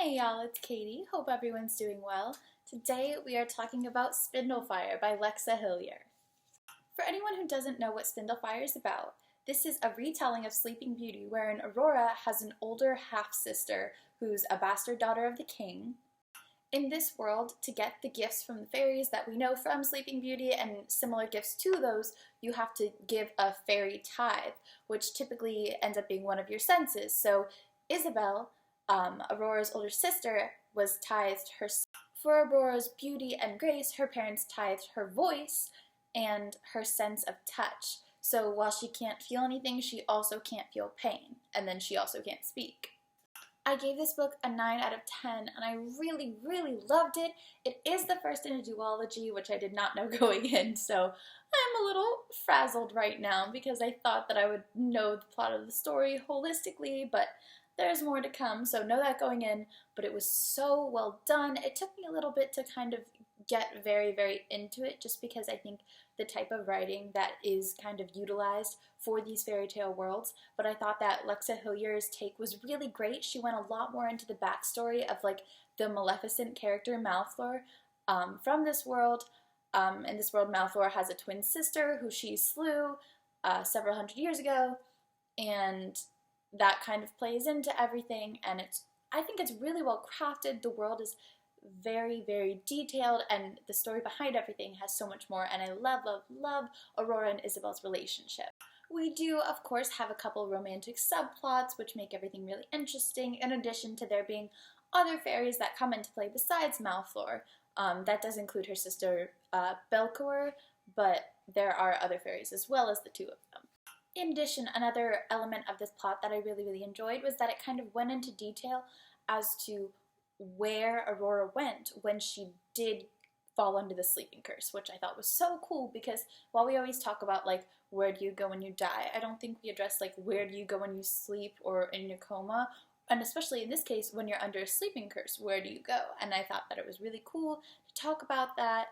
Hey y'all, it's Katie. Hope everyone's doing well. Today we are talking about Spindle Fire by Lexa Hillyer. For anyone who doesn't know what Spindle Fire is about, this is a retelling of Sleeping Beauty wherein Aurora has an older half-sister who's a bastard daughter of the king. In this world, to get the gifts from the fairies that we know from Sleeping Beauty and similar gifts to those, you have to give a fairy tithe, which typically ends up being one of your senses. So Isabel, Aurora's older sister, was tithed her. For Aurora's beauty and grace, her parents tithed her voice and her sense of touch. So while she can't feel anything, she also can't feel pain, and then she also can't speak. I gave this book a 9 out of 10, and I really, really loved it. It is the first in a duology, which I did not know going in, so I'm a little frazzled right now because I thought that I would know the plot of the story holistically, but there's more to come, so know that going in. But it was so well done. It took me a little bit to kind of get very, very into it, just because I think the type of writing that is kind of utilized for these fairy tale worlds, but I thought that Lexa Hillyer's take was really great. She went a lot more into the backstory of like the Maleficent character Malfour from this world. In this world, Malfour has a twin sister who she slew several hundred years ago, and that kind of plays into everything, and I think it's really well crafted. The world is very, very detailed, and the story behind everything has so much more, and I love, love, love Aurora and Isabel's relationship. We do, of course, have a couple romantic subplots, which make everything really interesting, in addition to there being other fairies that come into play besides Malfour. That does include her sister, Belcour, but there are other fairies as well as the two of them. In addition, another element of this plot that I really, really enjoyed was that it kind of went into detail as to where Aurora went when she did fall under the sleeping curse, which I thought was so cool, because while we always talk about like where do you go when you die, I don't think we address like where do you go when you sleep or in your coma, and especially in this case when you're under a sleeping curse, where do you go? And I thought that it was really cool to talk about that.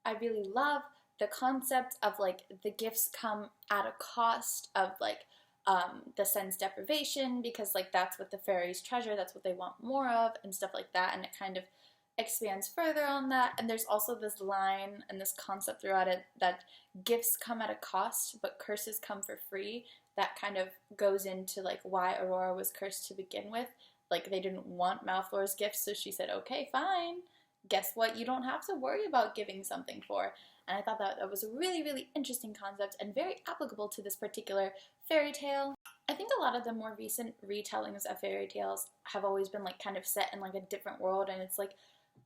I really love the concept of like the gifts come at a cost of like the sense deprivation, because like that's what the fairies treasure, that's what they want more of and stuff like that, and it kind of expands further on that. And there's also this line and this concept throughout it that gifts come at a cost but curses come for free. That kind of goes into like why Aurora was cursed to begin with. Like they didn't want Malfour's gifts, so she said, okay, fine, guess what, you don't have to worry about giving something for. And I thought that was a really, really interesting concept and very applicable to this particular fairy tale. I think a lot of the more recent retellings of fairy tales have always been like kind of set in like a different world, and it's like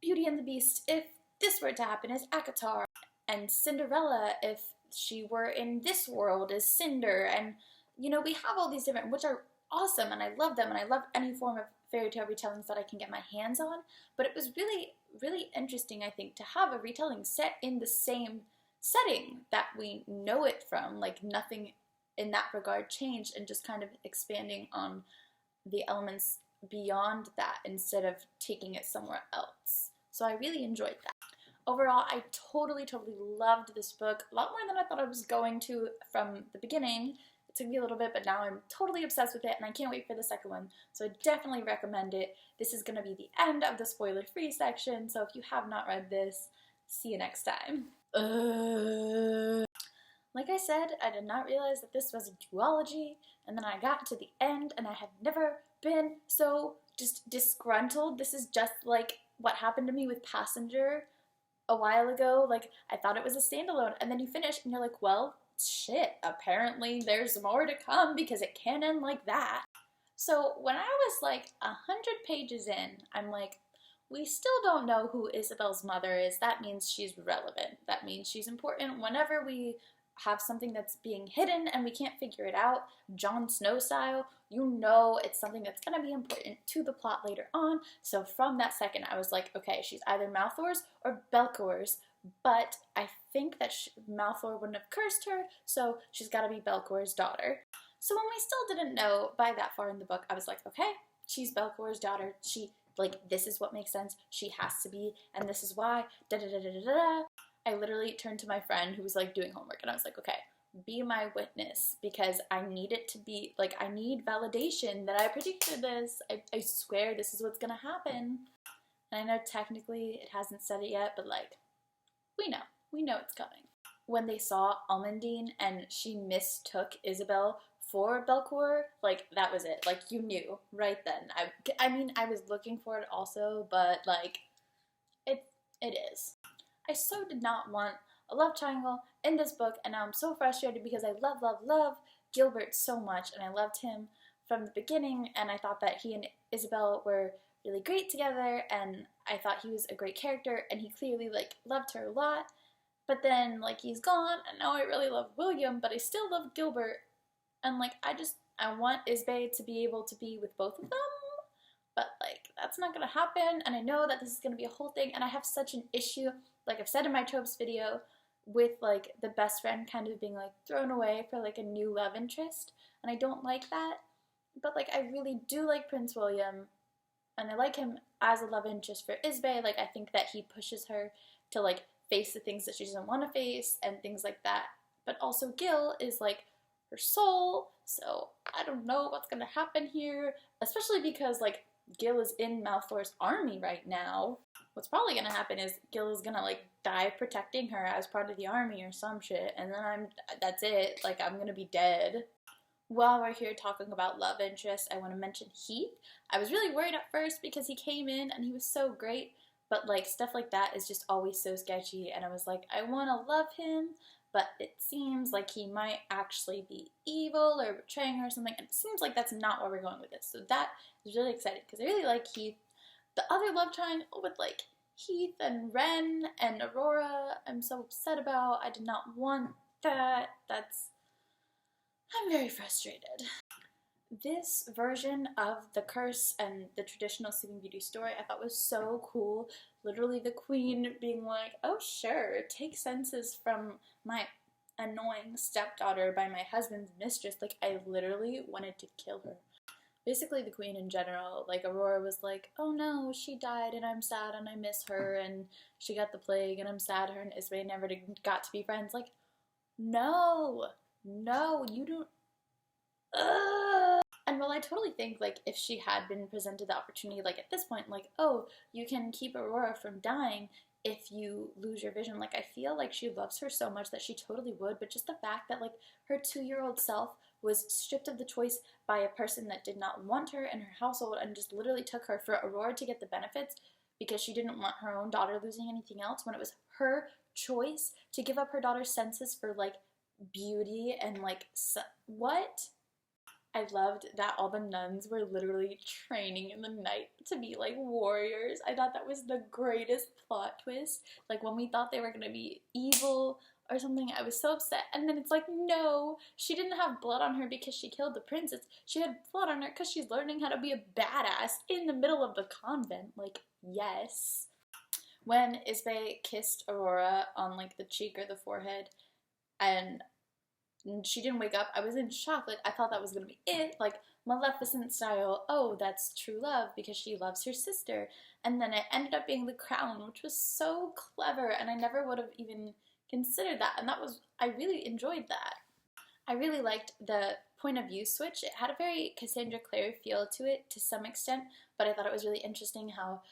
Beauty and the Beast, if this were to happen, is ACOTAR, and Cinderella, if she were in this world, is Cinder, and you know, we have all these different, which are awesome, and I love them, and I love any form of fairy tale retellings that I can get my hands on, but it was really, really interesting, I think, to have a retelling set in the same setting that we know it from, like nothing in that regard changed, and just kind of expanding on the elements beyond that instead of taking it somewhere else. So I really enjoyed that. Overall, I totally, totally loved this book, a lot more than I thought I was going to from the beginning. It took me a little bit, but now I'm totally obsessed with it, and I can't wait for the second one, so I definitely recommend it. This is going to be the end of the spoiler-free section, so if you have not read this, see you next time. Like I said, I did not realize that this was a duology, and then I got to the end, and I had never been so just disgruntled. This is just like what happened to me with Passenger a while ago. Like, I thought it was a standalone, and then you finish, and you're like, well, shit, apparently there's more to come because it can end like that. So when I was like 100 pages in, I'm like, we still don't know who Isabel's mother is. That means she's relevant. That means she's important. Whenever we have something that's being hidden and we can't figure it out, Jon Snow style, you know it's something that's going to be important to the plot later on. So from that second, I was like, okay, she's either Malfour's or Belcour's, but I think that Malfour wouldn't have cursed her, so she's got to be Belcour's daughter. So when we still didn't know by that far in the book, I was like, okay, she's Belcour's daughter. This is what makes sense. She has to be, and this is why, da da da da da da. I literally turned to my friend who was like doing homework, and I was like, okay, be my witness, because I need it to be, like, I need validation that I predicted this. I swear this is what's gonna happen. And I know technically it hasn't said it yet, but like, we know it's coming. When they saw Almondine and she mistook Isabel for Belcour, like, that was it. Like, you knew right then. I mean, I was looking for it also, but like, it is. I so did not want a love triangle in this book, and now I'm so frustrated because I love Gilbert so much, and I loved him from the beginning, and I thought that he and Isabel were really great together, and I thought he was a great character, and he clearly, like, loved her a lot. But then, like, he's gone, and now I really love William, but I still love Gilbert, and like, I want Isbay to be able to be with both of them, but like, that's not gonna happen, and I know that this is gonna be a whole thing, and I have such an issue, like I've said in my tropes video, with like the best friend kind of being like thrown away for like a new love interest, and I don't like that. But like, I really do like Prince William, and I like him as a love interest for Isbay. Like, I think that he pushes her to like face the things that she doesn't want to face and things like that. But also Gil is like her soul, so I don't know what's gonna happen here, especially because like Gil is in Malfoy's army right now. What's probably gonna happen is Gil is gonna like die protecting her as part of the army or some shit, and then that's it, like, I'm gonna be dead. While we're here talking about love interests, I want to mention Heath. I was really worried at first because he came in and he was so great, but like, stuff like that is just always so sketchy, and I was like, I want to love him, but it seems like he might actually be evil or betraying her or something, and it seems like that's not where we're going with this, so that is really exciting because I really like Heath. The other love triangle with like Heath and Ren and Aurora, I'm so upset about. I did not want that. I'm very frustrated. This version of the curse and the traditional Sleeping Beauty story I thought was so cool. Literally the queen being like, oh sure, take senses from my annoying stepdaughter by my husband's mistress. Like, I literally wanted to kill her. Basically the queen in general, like, Aurora was like, oh no, she died and I'm sad and I miss her, and she got the plague and I'm sad her and Isbay never got to be friends. Like, no, you don't. And while I totally think, like, if she had been presented the opportunity, like, at this point, like, oh, you can keep Aurora from dying if you lose your vision, like, I feel like she loves her so much that she totally would, but just the fact that, like, her 2-year-old self was stripped of the choice by a person that did not want her in her household and just literally took her for Aurora to get the benefits because she didn't want her own daughter losing anything else, when it was her choice to give up her daughter's senses for, like, beauty and, like, what? I loved that all the nuns were literally training in the night to be like warriors. I thought that was the greatest plot twist. Like, when we thought they were gonna be evil or something, I was so upset. And then it's like, no, she didn't have blood on her because she killed the princess. She had blood on her because she's learning how to be a badass in the middle of the convent. Like, yes. When Isbay kissed Aurora on like the cheek or the forehead and she didn't wake up, I was in shock. Like, I thought that was gonna be it, like Maleficent style, oh, that's true love because she loves her sister. And then it ended up being the crown, which was so clever, and I never would have even considered that, and I really enjoyed that. I really liked the point of view switch. It had a very Cassandra Clare feel to it to some extent, but I thought it was really interesting how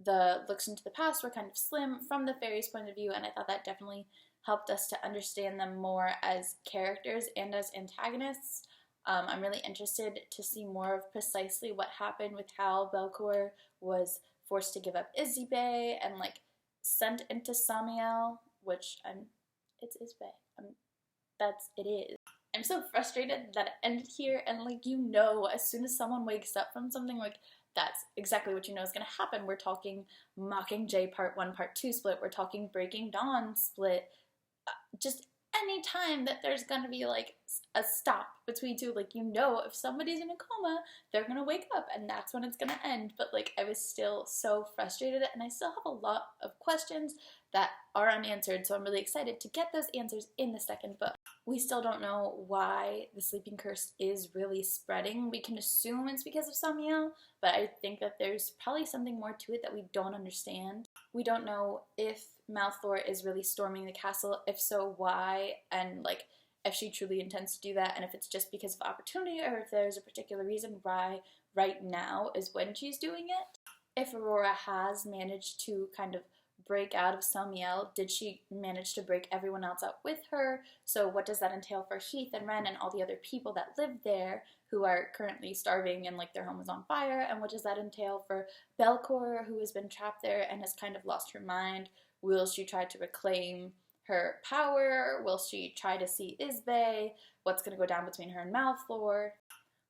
the looks into the past were kind of slim from the fairies' point of view, and I thought that definitely helped us to understand them more as characters and as antagonists. I'm really interested to see more of precisely what happened with how Belcour was forced to give up Isbay and like sent into Samiel, which it's Isbay. It is. I'm so frustrated that it ended here, and like, you know, as soon as someone wakes up from something, like, that's exactly what you know is going to happen. We're talking Mockingjay Part 1, Part 2 split. We're talking Breaking Dawn split. Just any time that there's going to be like a stop between two, like, you know, if somebody's in a coma, they're going to wake up and that's when it's going to end. But like, I was still so frustrated, and I still have a lot of questions that are unanswered, so I'm really excited to get those answers in the second book. We still don't know why the sleeping curse is really spreading. We can assume it's because of Samiel, but I think that there's probably something more to it that we don't understand. We don't know if Malfoy is really storming the castle, if so, why, and like, if she truly intends to do that, and if it's just because of opportunity, or if there's a particular reason why right now is when she's doing it. If Aurora has managed to kind of break out of Samiel, did she manage to break everyone else out with her? So what does that entail for Heath and Ren and all the other people that live there who are currently starving and like their home is on fire? And what does that entail for Belcour, who has been trapped there and has kind of lost her mind? Will she try to reclaim her power? Will she try to see Isbay? What's going to go down between her and Malfour?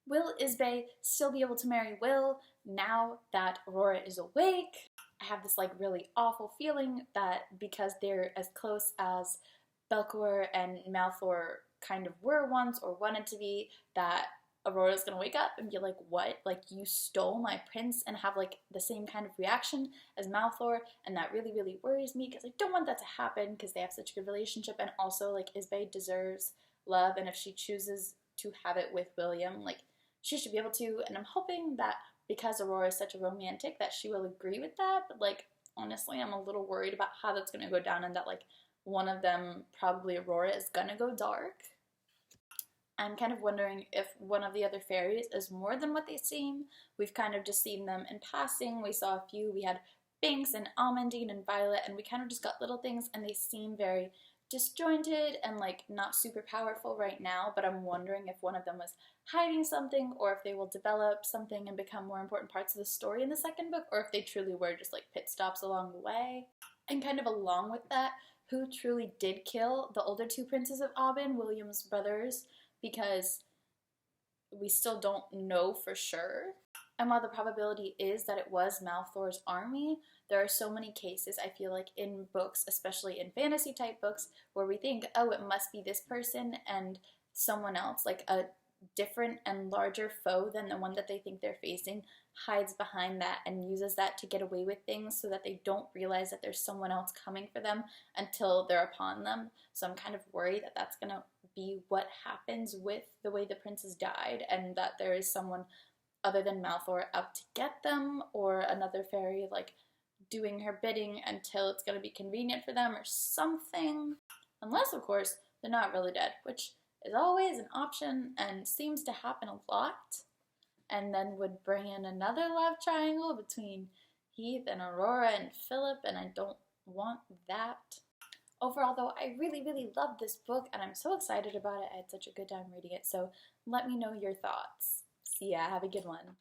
Will Isbay still be able to marry Will now that Aurora is awake? I have this like really awful feeling that because they're as close as Belcour and Malfour kind of were once or wanted to be, that Aurora's gonna wake up and be like, what? Like, you stole my prince, and have like the same kind of reaction as Malfour, and that really, really worries me because I don't want that to happen because they have such a good relationship, and also like Isbay deserves love, and if she chooses to have it with William, like she should be able to, and I'm hoping that because Aurora is such a romantic that she will agree with that, but like honestly I'm a little worried about how that's gonna go down and that like one of them, probably Aurora, is gonna go dark. I'm kind of wondering if one of the other fairies is more than what they seem. We've kind of just seen them in passing. We saw a few. We had Binks and Almondine and Violet, and we kind of just got little things, and they seem very disjointed and like not super powerful right now, but I'm wondering if one of them was hiding something, or if they will develop something and become more important parts of the story in the second book, or if they truly were just like pit stops along the way. And kind of along with that, who truly did kill the older two princes of Aubin, William's brothers, because we still don't know for sure. And while the probability is that it was Malfour's army, there are so many cases, I feel like, in books, especially in fantasy type books, where we think, oh, it must be this person, and someone else, like a different and larger foe than the one that they think they're facing, hides behind that and uses that to get away with things so that they don't realize that there's someone else coming for them until they're upon them. So I'm kind of worried that that's going to be what happens with the way the princes died, and that there is someone other than Malfour out to get them, or another fairy like doing her bidding until it's going to be convenient for them or something. Unless, of course, they're not really dead, which is always an option and seems to happen a lot, and then would bring in another love triangle between Heath and Aurora and Philip, and I don't want that. Overall, though, I really, really love this book, and I'm so excited about it. I had such a good time reading it, so let me know your thoughts. See ya, have a good one.